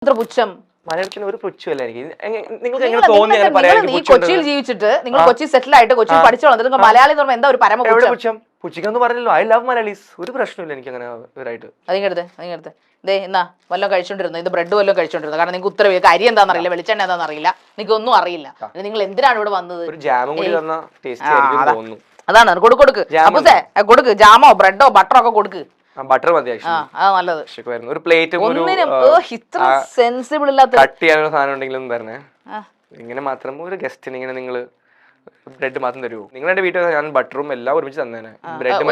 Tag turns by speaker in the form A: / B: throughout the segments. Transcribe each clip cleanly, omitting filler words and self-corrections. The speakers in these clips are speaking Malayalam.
A: പുച്ഛം
B: മലയാളത്തിന് ഒരു പുച്ഛമല്ല എനിക്ക്. നിങ്ങൾക്ക് എങ്ങനെ തോന്നിയാലും പറയാം.
A: ഈ കൊച്ചിയിൽ ജീവിച്ചിട്ട് നിങ്ങൾ കൊച്ചി സെറ്റിൽ ആയിട്ട് കൊച്ചിയിൽ പഠിച്ചു വന്നത് നിങ്ങൾ മലയാളി എന്ന് പറയുമ്പോൾ എന്താ ഒരു പരമ
B: പുച്ഛം? പുച്ഛിക്കാന്ന് പറഞ്ഞല്ലോ. I love Malayalees. ഒരു പ്രശ്നമില്ല എനിക്ക് അങ്ങനെ ഇവരായിട്ട്.
A: അതിങ്ങടുത്ത് ദേ എന്നാ വല്ലതും കഴിച്ചോണ്ടിരുന്നു, ഇത് ബ്രെഡ് വല്ലതും കഴിച്ചോണ്ടിരുന്നു. കാരണം നിങ്ങൾക്ക് ഉത്തരവ് അരി എന്താണെന്ന് അറിയില്ല, വെളിച്ചെണ്ണ എന്താണെന്ന് അറിയില്ല, നിങ്ങൾക്ക് ഒന്നും അറിയില്ല. നിങ്ങൾ എന്തിനാണ് ഇവിടെ വന്നത്?
B: ഒരു ജാമും കൂടി തന്ന ടേസ്റ്റി ആയിരിക്കും തോന്നുന്നു.
A: അതാണ് കൊടുക്ക് അപ്പുസേ, കൊടുക്ക് ജാമോ ബ്രെഡോ ബട്ടറോ ഒക്കെ കൊടുക്ക്.
B: ബട്ടർ മതി
A: നല്ലത്.
B: ഒരു പ്ലേറ്റ്
A: ഇത്ര സെൻസിബിൾ ഇല്ലാത്ത
B: കട്ട് ചെയ്യാനുള്ള സാധനം ഉണ്ടെങ്കിലും തരണേ. ഇങ്ങനെ മാത്രം ഒരു ഗസ്റ്റിന് ഇങ്ങനെ നിങ്ങള് ബ്രെഡ് മാത്രം തരുമോ? നിങ്ങളുടെ വീട്ടിൽ ഞാൻ ബട്ടറും എല്ലാം ഒരുമിച്ച് തന്നേനെ. ബ്രെഡ്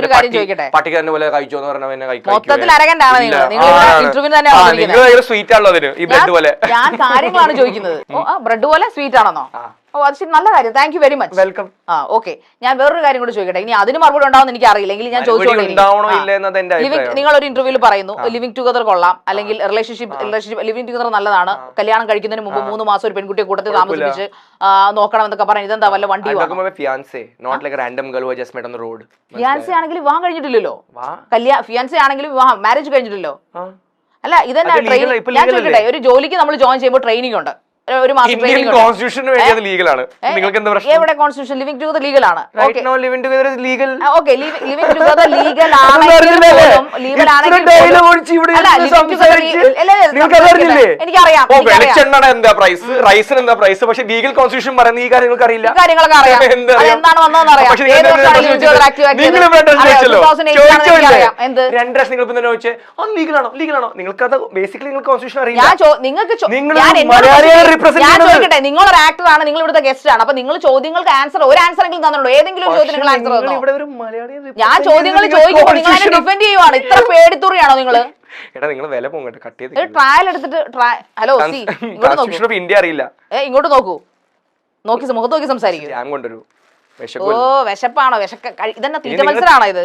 B: പട്ടിക്കാരനെ പോലെ കഴിച്ചോന്ന് പറഞ്ഞാൽ സ്വീറ്റ് ആണല്ലോ അതിന്. ഈ ബ്രെഡ് പോലെ
A: ഞാൻ കാര്യങ്ങളാണ് ചോദിക്കുന്നത്. ബ്രെഡ് പോലെ സ്വീറ്റ് ആണെന്നോ? ഓ അത് ശരി, നല്ല കാര്യം. Thank you very much.
B: Welcome.
A: Okay, ഞാൻ വേറൊരു കാര്യം കൂടെ ചോദിക്കട്ടെ. ഇനി അതിന് മറുപടി ഉണ്ടാവും എനിക്ക് അറിയില്ല, എങ്കിൽ ഞാൻ ചോദിച്ചോളൂ. നിങ്ങൾ ഒരു ഇന്റർവ്യൂവിൽ പറയുന്നു ലിവിംഗ് ടുഗദർ കൊള്ളാം, അല്ലെങ്കിൽ റിലേഷൻഷിപ്പ് ലിവിംഗ് ടുഗദർ നല്ലതാണ്, കല്യാണം കഴിക്കുന്നതിന് മുമ്പ് 3 മാസം ഒരു പെൺകുട്ടിയെ കൂട്ടത്തിൽ താമസിപ്പിച്ച് നോക്കണം എന്നൊക്കെ പറഞ്ഞു. ഇതെന്താ വല്ല വണ്ടി? ഫിയാൻസി ആണെങ്കിൽ വിവാഹം കഴിഞ്ഞിട്ടില്ലല്ലോ. ഫിയാൻസി ആണെങ്കിലും വിവാഹം മാരേജ് കഴിഞ്ഞിട്ടില്ലോ. അല്ല ഇതെന്നാ ട്രെയിനിങ്? ഞാൻ ചോദിക്കട്ടെ, ഒരു ജോലിക്ക് നമ്മൾ ജോയിൻ ചെയ്യുമ്പോൾ ട്രെയിനിങ് ഉണ്ട്, ഒരു മാസം
B: എവിടെ
A: കോൺസ്റ്റിറ്റ്യൂഷൻ? ലിവിംഗ് ടുഗദർ ലീഗൽ ആണ്.
B: Living together legal.
A: Okay, living together legal ആണെങ്കിൽ എനിക്കറിയാം.
B: എന്താ പ്രൈസ്, റൈസിന് എന്താ പ്രൈസ്? പക്ഷെ ലീഗൽ കോൺസ്റ്റിറ്റ്യൂഷൻ പറയുന്ന ഈ കാര്യങ്ങൾക്ക് അറിയില്ല.
A: കാര്യങ്ങളൊക്കെ അറിയാം. എന്താണ് വന്നതെന്ന് അറിയാം.
B: 2 പ്രാവശ്യം നിങ്ങൾ ചോദിച്ചേ ലീഗലാണോ ലീഗലാണോ? നിങ്ങൾക്ക് അത് ബേസിക്കലി നിങ്ങൾക്ക് കോൺസ്റ്റിറ്റ്യൂഷൻ അറിയില്ല.
A: ഞാൻ ചോദിക്കട്ടെ, നിങ്ങളൊരു ആക്ടർ ആണ്, നിങ്ങൾ ഇവിടുത്തെ ഗസ്റ്റ് ആണ്, അപ്പൊ നിങ്ങൾ ചോദ്യങ്ങൾക്ക് ആൻസർ ഒരു ആൻസർ എങ്കിലും തന്നുള്ളൂ. ഏതെങ്കിലും ഒരു ചോദ്യം നിങ്ങൾ ആൻസർ തന്നോ? ഞാൻ ചോദ്യങ്ങൾ ചോദിക്കുമ്പോൾ നിങ്ങൾ അതിനെ ഡിഫെൻഡ് ചെയ്യുവാണ്. ഇത്ര പേടിത്തുറിയാണോ നിങ്ങള്? ട്രയൽ എടുത്തിട്ട് ഹലോ
B: ഇന്ത്യ അറിയില്ല.
A: ഇങ്ങോട്ട് നോക്കൂ, മുഖത്ത് നോക്കി സംസാരിക്കും. ഓ വിശപ്പാണോ? ഇതെന്നെ തീറ്റ മത്സരമാണോ ഇത്?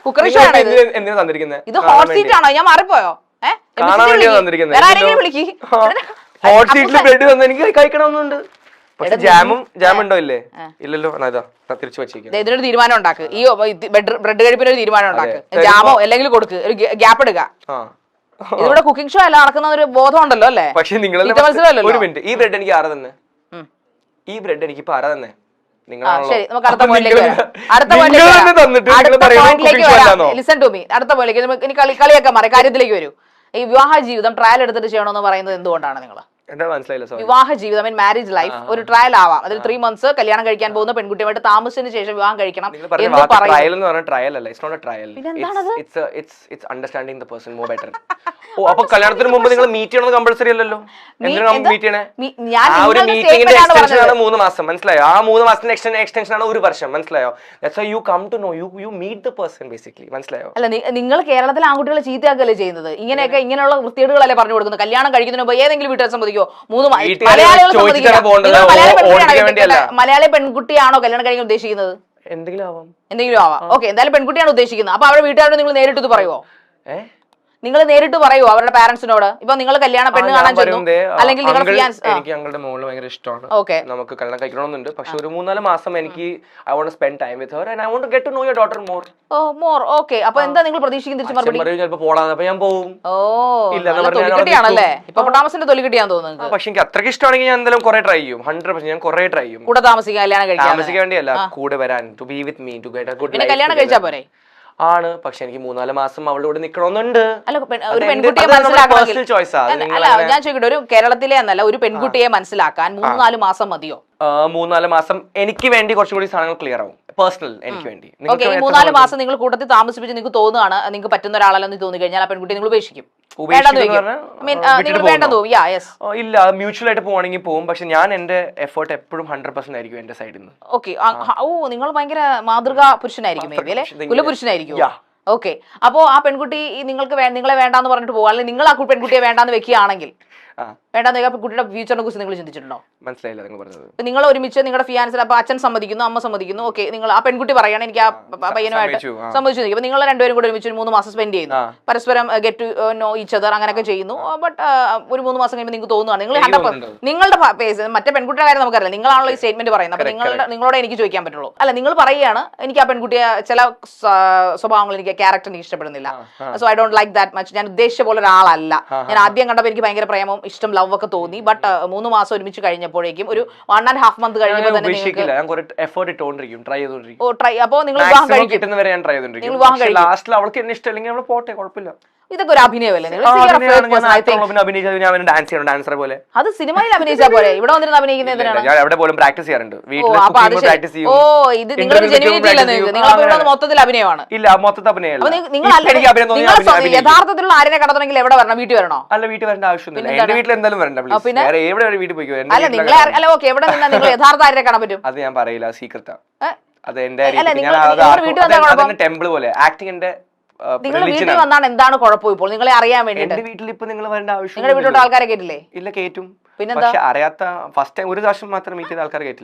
A: കുക്കറി ഷോ ആണോ ഇത്? ഇത് ഹോട്ട് സീറ്റ് ആണോ? ഞാൻ മാറിപ്പോയോ? വിളിക്ക്.
B: ഹോട്ട് സീറ്റിൽ ബ്രെഡ് തന്നെ എനിക്ക് കഴിക്കണമെന്നുണ്ട്. പക്ഷെ ജാം ഉണ്ടോ? ഇല്ലേ, ഇല്ലല്ലോ. തിരിച്ചു വെച്ചേക്കും.
A: ഇതിനൊരു തീരുമാനം ഉണ്ടാക്ക്. ഈ ബ്രെഡ് കഴിപ്പിന് ഒരു തീരുമാനം ഉണ്ടാക്ക്. ജാമോ അല്ലെങ്കിൽ കൊടുക്ക്, ഒരു ഗ്യാപ്പ് എടുക്കുക. ഇതിവിടെ കുക്കിംഗ് ഷോ അല്ല നടക്കുന്ന ഒരു ബോധം ഉണ്ടല്ലോ അല്ലേ?
B: പക്ഷെ നിങ്ങൾ ഒരു മിനിറ്റ്, ഈ ബ്രെഡ് എനിക്ക് ആരാ തന്നെ? ഈ ബ്രെഡ് എനിക്ക് ഇപ്പൊ ആരാ തന്നെ?
A: ശരി, നമുക്ക് അടുത്ത പോയിന്റിലേക്ക് ലിസൺ ടു മീ. അടുത്ത പോയിന്റിലേക്ക് ഇനി കളിയൊക്കെ മാറി കാര്യത്തിലേക്ക് വരൂ. ഈ വിവാഹ ജീവിതം ട്രയൽ എടുത്തിട്ട് ചെയ്യണമെന്ന് പറയുന്നത് എന്തുകൊണ്ടാണ്? നിങ്ങൾ വിവാഹ ജീവിതം മാരേജ് ലൈഫ് ഒരു ട്രയൽ ആവാം. അതിൽ 3 months കല്യാണം കഴിക്കാൻ പോകുന്ന പെൺകുട്ടിയുമായിട്ട് താമസിച്ചതിന് ശേഷം വിവാഹം കഴിക്കണം എന്ന്
B: അപ്പൊ കല്യാണത്തിന് മുമ്പ് നിങ്ങൾ മീറ്റ് ചെയ്യണമെന്ന് കമ്പൽസറി അല്ലല്ലോ. മീറ്റ് ചെയ്യണേ 3 മാസം, മനസ്സിലായോ? ആ 3 മാസത്തിന്റെ എക്സ്റ്റൻഷൻ ആണ് 1 വർഷം, മനസ്സിലായോ? You come to know you meet the person basically, മനസ്സിലായോ?
A: അല്ല, നിങ്ങൾ കേരളത്തിലെ ആൺകുട്ടികളെ ചീത്തയാക്കല്ലേ ചെയ്യുന്നത്? ഇങ്ങനെയുള്ള വൃത്തികേടുകളല്ലേ പറഞ്ഞു കൊടുക്കുന്നത്? കല്യാണം കഴിക്കുന്നതിന് മുമ്പ് ഏതെങ്കിലും വീട്ടുകാർ സമ്മതിക്കോ? മലയാളി പെൺകുട്ടിയാണോ കല്യാണം കഴിക്കാൻ ഉദ്ദേശിക്കുന്നത്?
B: എന്തെങ്കിലും
A: ആവാം. ഓക്കെ, എന്തായാലും പെൺകുട്ടിയാണ് ഉദ്ദേശിക്കുന്നത്. അപ്പൊ അവരുടെ വീട്ടുകാരോട് നിങ്ങൾ നേരിട്ട് പറയുമോ? നിങ്ങൾ നേരിട്ട് പറയുമോ അവരുടെ പാരന്റ്സിനോട്? ഇപ്പൊ നിങ്ങൾ കല്യാണ പെണ്ണ് കാണാൻ ചെന്നു, അല്ലെങ്കിൽ
B: എനിക്ക് ഞങ്ങളുടെ മോള് ഭയങ്കര ഇഷ്ടമാണ്, നമുക്ക് കല്യാണം കഴിക്കണമെന്നുണ്ട്. പക്ഷെ ഒരു 3-4 മാസം എനിക്ക് I want to spend time with her and I want to get to know your daughter more.
A: Okay, അപ്പൊ എന്താ നിങ്ങൾ പ്രതീക്ഷിക്കുന്ന തിരിച്ചു മറുപടി?
B: ചിലപ്പോ പോടാന്ന്, അപ്പൊ ഞാൻ പോവും.
A: തൊലിക്കെട്ടിയാണല്ലേ ഇപ്പൊ പൊട്ടാമസിന്റെ തൊലിക്കെട്ടിയാൻ തോന്നുന്നത്.
B: പക്ഷെ എനിക്ക് അത്രയ്ക്ക് ഇഷ്ടമാണെങ്കിൽ ഞാൻ എന്തായാലും കുറെ ട്രൈ ചെയ്യും. 100% ഞാൻ കുറെ ട്രൈ ചെയ്യും.
A: കൂടെ താമസിക്കാൻ
B: താമസിക്കാൻ വേണ്ടിയല്ല, കൂടെ വരാൻ, to be with me, to get a good life.
A: കല്യാണം കഴിച്ചാ പോരെ?
B: ആണ്, പക്ഷെ എനിക്ക് 3-4 മാസം അവളുടെ കൂടെ നിക്കണമെന്നുണ്ട്.
A: അല്ല, ഒരു പെൺകുട്ടിയെ മനസ്സിലാക്കണമെങ്കിൽ ഞാൻ ചോദിക്കട്ടെ, ഒരു കേരളത്തിലെ എന്നല്ല ഒരു പെൺകുട്ടിയെ മനസ്സിലാക്കാൻ 3-4 മാസം മതിയോ?
B: 3-4 മാസം എനിക്ക് വേണ്ടി കുറച്ചും കൂടി സാധനങ്ങൾ ക്ലിയർ ആവും. പേഴ്സണൽ എനിക്ക് വേണ്ടി.
A: ഓക്കെ, ഈ 3-4 മാസം നിങ്ങൾ കൂട്ടത്തിൽ താമസിപ്പിച്ച് നിങ്ങൾക്ക് തോന്നുകയാണ് നിങ്ങൾക്ക് പറ്റുന്ന ഒരാളല്ലെന്ന് തോന്നി കഴിഞ്ഞാൽ ആ പെൺകുട്ടി നിങ്ങൾ ഉപേക്ഷിക്കും?
B: ഇല്ല, മ്യൂച്വൽ ആയിട്ട് പോവാണെങ്കിൽ പോവും. പക്ഷെ ഞാൻ എന്റെ എഫേർട്ട് എപ്പോഴും 100% ആയിരിക്കും എന്റെ സൈഡിൽ നിന്ന്.
A: ഓക്കെ, നിങ്ങൾ ഭയങ്കര മാതൃകാ പുരുഷനായിരിക്കും, കുലപുരുഷനായിരിക്കും. ഓക്കെ, അപ്പോ ആ പെൺകുട്ടി നിങ്ങളെ വേണ്ടാന്ന് പറഞ്ഞിട്ട് പോകും, അല്ലെങ്കിൽ നിങ്ങൾ ആ പെൺകുട്ടിയെ വേണ്ടാന്ന് വെക്കുകയാണെങ്കിൽ വേണ്ടെന്ന് കുട്ടിയുടെ ഫ്യൂച്ചറിനെ കുറിച്ച് നിങ്ങൾ ചിന്തിച്ചിട്ടുണ്ടോ?
B: മനസ്സിലായില്ല നിങ്ങൾ പറഞ്ഞത്.
A: നിങ്ങൾ ഒരുമിച്ച് നിങ്ങളുടെ ഫിയാൻസിൽ അപ്പൊ അച്ഛൻ സമ്മതിക്കുന്നു, അമ്മ സമ്മതിക്കുന്നു, ഓക്കെ, നിങ്ങൾ ആ പെൺകുട്ടി പറയാണ് എനിക്ക് ആ പയ്യനുമായിട്ട് സമ്മതിച്ചു നിൽക്കും. നിങ്ങൾ രണ്ടുപേരും കൂടെ ഒരുമിച്ച് 3 മാസം സ്പെൻഡ് ചെയ്യുന്നു, പരസ്പരം get to know each other അങ്ങനെയൊക്കെ ചെയ്യുന്നു. ബട്ട് ഒരു 3 മാസം കഴിയുമ്പോൾ നിങ്ങൾക്ക് തോന്നുകയാണ് നിങ്ങളുടെ മറ്റേ പെൺകുട്ടിയുടെ കാര്യം നമുക്കറിയില്ല, നിങ്ങളാണല്ലോ ഈ സ്റ്റേറ്റ്മെന്റ് പറയുന്നത്. അപ്പൊ നിങ്ങളോട് എനിക്ക് ചോദിക്കാൻ പറ്റുള്ളൂ. അല്ല, നിങ്ങൾ പറയുകയാണ് എനിക്ക് ആ പെൺകുട്ടിയെ ചില സ്വഭാവങ്ങൾ എനിക്ക് ക്യാരക്ടർ ഇഷ്ടപ്പെടുന്നില്ല, so I don't like that much. ഞാൻ ഉദ്ദേശിച്ച പോലെ ഒരാളല്ല. ഞാൻ ആദ്യം കണ്ടപ്പോൾ എനിക്ക് ഭയങ്കര പ്രേമം, ഇഷ്ടം, ലവ് ഒക്കെ തോന്നി. ബട്ട് 3 മാസം ഒരുമിച്ച് കഴിഞ്ഞപ്പോഴേക്കും ഒരു 1.5 month കഴിഞ്ഞപ്പോൾ തന്നെ അപ്പോ നിങ്ങൾ വിവാഹം കഴിക്കും. ഇതൊക്കെ ഒരു അഭിനയമല്ലേ? അത് സിനിമയിൽ അഭിനയിച്ചാൽ പോലെ ഇവിടെ വന്നിരുന്ന് അഭിനയിക്കുന്നതിനാണ്. ഓ, ഇത് നിങ്ങളൊരു ജെനുവിനിറ്റി അല്ല, നിങ്ങൾ മൊത്തത്തിൽ അഭിനയമാണ്. യഥാർത്ഥത്തിലുള്ള ആരിനെ കണ്ടെത്തണമെങ്കിൽ എവിടെ വരണം? വീട്ടിൽ വരണോ?
B: അല്ല, വീട്ടിൽ വരേണ്ട ആവശ്യമൊന്നുമില്ല. എന്റെ വീട്ടിൽ എന്തായാലും വരണ്ട. പിന്നെ വീട്ടിൽ പോയിക്കോ.
A: അല്ല, നിങ്ങൾ അല്ല, ഓക്കെ, എവിടെ നിന്നാ നിങ്ങൾ യഥാർത്ഥ ആരിനെ കാണാൻ പറ്റും?
B: അത് ഞാൻ പറയില്ല, സീക്രട്ടാ. അത് എന്റെ ടെമ്പിൾ പോലെ ആക്ടിങ്ങിന്റെ.
A: നിങ്ങൾ വീട്ടിൽ വന്നാണ് എന്താണ് കുഴപ്പം? ഇപ്പോൾ നിങ്ങളെ അറിയാൻ വേണ്ടി
B: എന്റെ വീട്ടിൽ ഇപ്പൊ നിങ്ങൾ വരേണ്ട ആവശ്യം.
A: നിങ്ങളുടെ വീട്ടിലോട്ട് ആൾക്കാരെ കേട്ടില്ലേ?
B: ഇല്ല, കേറ്റും.
A: പിന്നെന്താ?
B: അറിയാത്ത ഫസ്റ്റ് ടൈം ഒരു പ്രാവശ്യം മാത്രം മീറ്റ് ചെയ്ത ആൾക്കാർ കേട്ടില്ല.